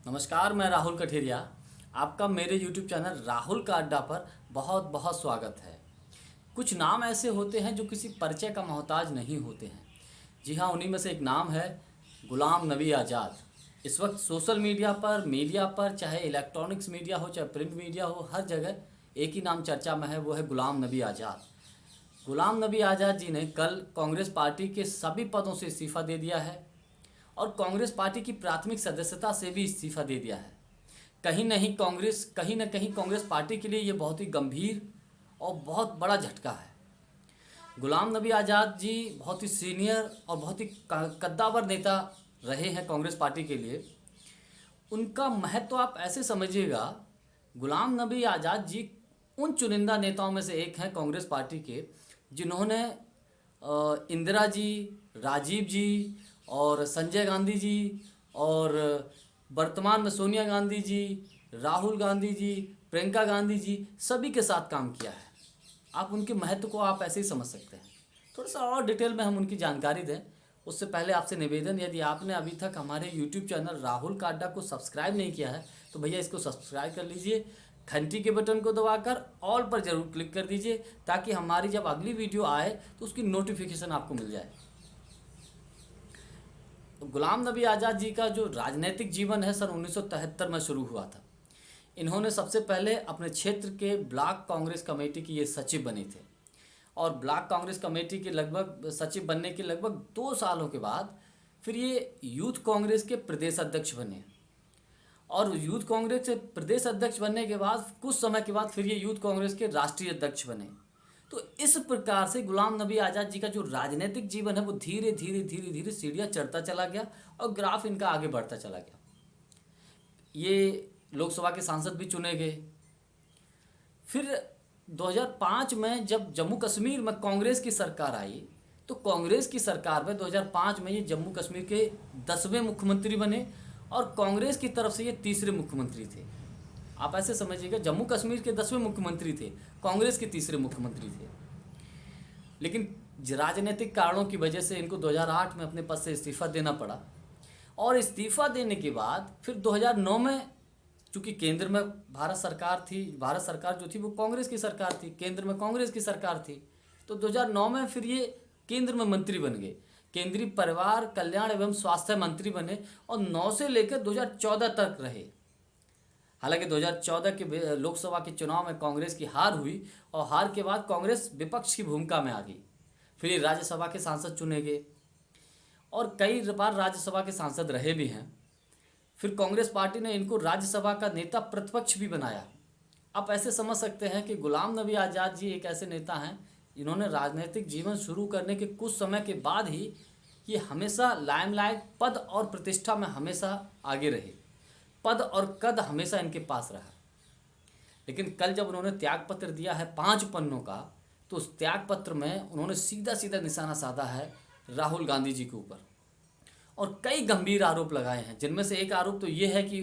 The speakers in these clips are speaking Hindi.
नमस्कार, मैं राहुल कठेरिया। आपका मेरे YouTube चैनल राहुल का अड्डा पर बहुत बहुत स्वागत है। कुछ नाम ऐसे होते हैं जो किसी परिचय का मोहताज नहीं होते हैं। जी हाँ, उन्हीं में से एक नाम है गुलाम नबी आज़ाद। इस वक्त सोशल मीडिया पर चाहे इलेक्ट्रॉनिक्स मीडिया हो चाहे प्रिंट मीडिया हो, हर जगह एक ही नाम चर्चा में है, वो है गुलाम नबी आज़ाद। गुलाम नबी आज़ाद जी ने कल कांग्रेस पार्टी के सभी पदों से इस्तीफ़ा दे दिया है और कांग्रेस पार्टी की प्राथमिक सदस्यता से भी इस्तीफ़ा दे दिया है। कहीं ना कहीं कांग्रेस पार्टी के लिए ये बहुत ही गंभीर और बहुत बड़ा झटका है। गुलाम नबी आज़ाद जी बहुत ही सीनियर और बहुत ही कद्दावर नेता रहे हैं कांग्रेस पार्टी के लिए। उनका महत्व आप ऐसे समझिएगा, गुलाम नबी आज़ाद जी उन चुनिंदा नेताओं में से एक हैं कांग्रेस पार्टी के, जिन्होंने इंदिरा जी, राजीव जी और संजय गांधी जी और वर्तमान में सोनिया गांधी जी, राहुल गांधी जी, प्रियंका गांधी जी, सभी के साथ काम किया है। आप उनके महत्व को आप ऐसे ही समझ सकते हैं। थोड़ा सा और डिटेल में हम उनकी जानकारी दें, उससे पहले आपसे निवेदन, यदि आपने अभी तक हमारे YouTube चैनल राहुल का अड्डा को सब्सक्राइब नहीं किया है तो भैया इसको सब्सक्राइब कर लीजिए। घंटी के बटन को दबाकर ऑल पर ज़रूर क्लिक कर दीजिए ताकि हमारी जब अगली वीडियो आए तो उसकी नोटिफिकेशन आपको मिल जाए। गुलाम नबी आज़ाद जी का जो राजनीतिक जीवन है सन 1973 में शुरू हुआ था। इन्होंने सबसे पहले अपने क्षेत्र के ब्लॉक कांग्रेस कमेटी के ये सचिव बने थे और ब्लॉक कांग्रेस कमेटी के लगभग सचिव बनने के लगभग 2 सालों के बाद फिर ये यूथ कांग्रेस के प्रदेश अध्यक्ष बने और यूथ कांग्रेस के प्रदेश अध्यक्ष बनने के बाद कुछ समय के बाद फिर ये यूथ कांग्रेस के राष्ट्रीय अध्यक्ष बने। तो इस प्रकार से गुलाम नबी आज़ाद जी का जो राजनीतिक जीवन है वो धीरे धीरे सीढ़ियाँ चढ़ता चला गया और ग्राफ इनका आगे बढ़ता चला गया। ये लोकसभा के सांसद भी चुने गए। फिर 2005 में जब जम्मू कश्मीर में कांग्रेस की सरकार आई तो कांग्रेस की सरकार में 2005 में ये जम्मू कश्मीर के 10वें मुख्यमंत्री बने और कांग्रेस की तरफ से ये तीसरे मुख्यमंत्री थे। आप ऐसे समझिएगा, जम्मू कश्मीर के 10वें मुख्यमंत्री थे, कांग्रेस के तीसरे मुख्यमंत्री थे। लेकिन राजनीतिक कारणों की वजह से इनको 2008 में अपने पद से इस्तीफा देना पड़ा और इस्तीफा देने के बाद फिर 2009 में, चूँकि केंद्र में भारत सरकार जो थी वो कांग्रेस की सरकार थी, केंद्र में कांग्रेस की सरकार थी, तो 2009 में फिर ये केंद्र में मंत्री बन गए, केंद्रीय परिवार कल्याण एवं स्वास्थ्य मंत्री बने और 9 से लेकर 2014 तक रहे। हालांकि 2014 के लोकसभा के चुनाव में कांग्रेस की हार हुई और हार के बाद कांग्रेस विपक्ष की भूमिका में आ गई। फिर ये राज्यसभा के सांसद चुने गए और कई बार राज्यसभा के सांसद रहे भी हैं। फिर कांग्रेस पार्टी ने इनको राज्यसभा का नेता प्रतिपक्ष भी बनाया। आप ऐसे समझ सकते हैं कि गुलाम नबी आज़ाद जी एक ऐसे नेता हैं जिन्होंने राजनीतिक जीवन शुरू करने के कुछ समय के बाद ही ये हमेशा लाइमलाइट, पद और प्रतिष्ठा में हमेशा आगे रहे। पद और कद हमेशा इनके पास रहा। लेकिन कल जब उन्होंने त्याग पत्र दिया है 5 पन्नों का, तो उस त्याग पत्र में उन्होंने सीधा सीधा निशाना साधा है राहुल गांधी जी के ऊपर और कई गंभीर आरोप लगाए हैं। जिनमें से एक आरोप तो ये है कि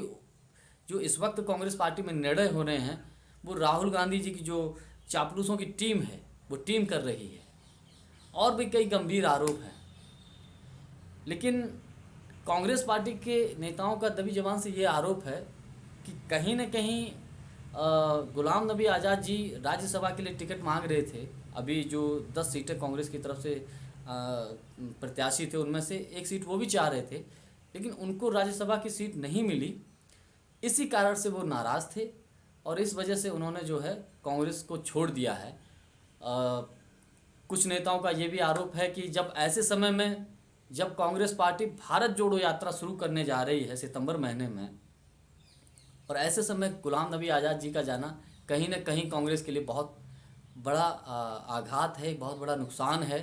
जो इस वक्त कांग्रेस पार्टी में निर्णय हो रहे हैं वो राहुल गांधी जी की जो चापलूसों की टीम है वो टीम कर रही है, और भी कई गंभीर आरोप हैं। लेकिन कांग्रेस पार्टी के नेताओं का दबी जबान से ये आरोप है कि कहीं न कहीं गुलाम नबी आज़ाद जी राज्यसभा के लिए टिकट मांग रहे थे। अभी जो 10 सीटें कांग्रेस की तरफ से प्रत्याशी थे उनमें से एक सीट वो भी चाह रहे थे, लेकिन उनको राज्यसभा की सीट नहीं मिली। इसी कारण से वो नाराज़ थे और इस वजह से उन्होंने जो है कांग्रेस को छोड़ दिया है। कुछ नेताओं का ये भी आरोप है कि जब ऐसे समय में जब कांग्रेस पार्टी भारत जोड़ो यात्रा शुरू करने जा रही है सितंबर महीने में, और ऐसे समय गुलाम नबी आज़ाद जी का जाना कहीं ना कहीं कांग्रेस के लिए बहुत बड़ा आघात है, बहुत बड़ा नुकसान है।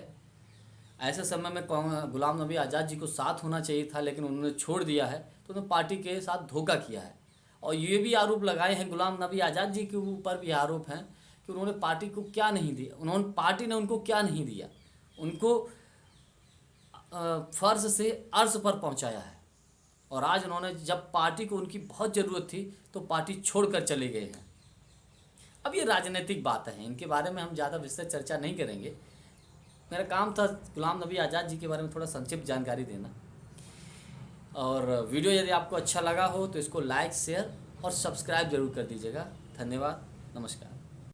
ऐसे समय में गुलाम नबी आज़ाद जी को साथ होना चाहिए था, लेकिन उन्होंने छोड़ दिया है, तो उन्होंने पार्टी के साथ धोखा किया है। और ये भी आरोप लगाए हैं गुलाम नबी आज़ाद जी के ऊपर भी आरोप हैं कि उन्होंने पार्टी को क्या नहीं दिया, पार्टी ने उनको क्या नहीं दिया, उनको फर्ज से अर्श पर पहुंचाया है। और आज उन्होंने जब पार्टी को उनकी बहुत ज़रूरत थी तो पार्टी छोड़कर चले गए हैं। अब ये राजनीतिक बात है, इनके बारे में हम ज़्यादा विस्तृत चर्चा नहीं करेंगे। मेरा काम था गुलाम नबी आज़ाद जी के बारे में थोड़ा संक्षिप्त जानकारी देना। और वीडियो यदि आपको अच्छा लगा हो तो इसको लाइक शेयर और सब्सक्राइब जरूर कर दीजिएगा। धन्यवाद, नमस्कार।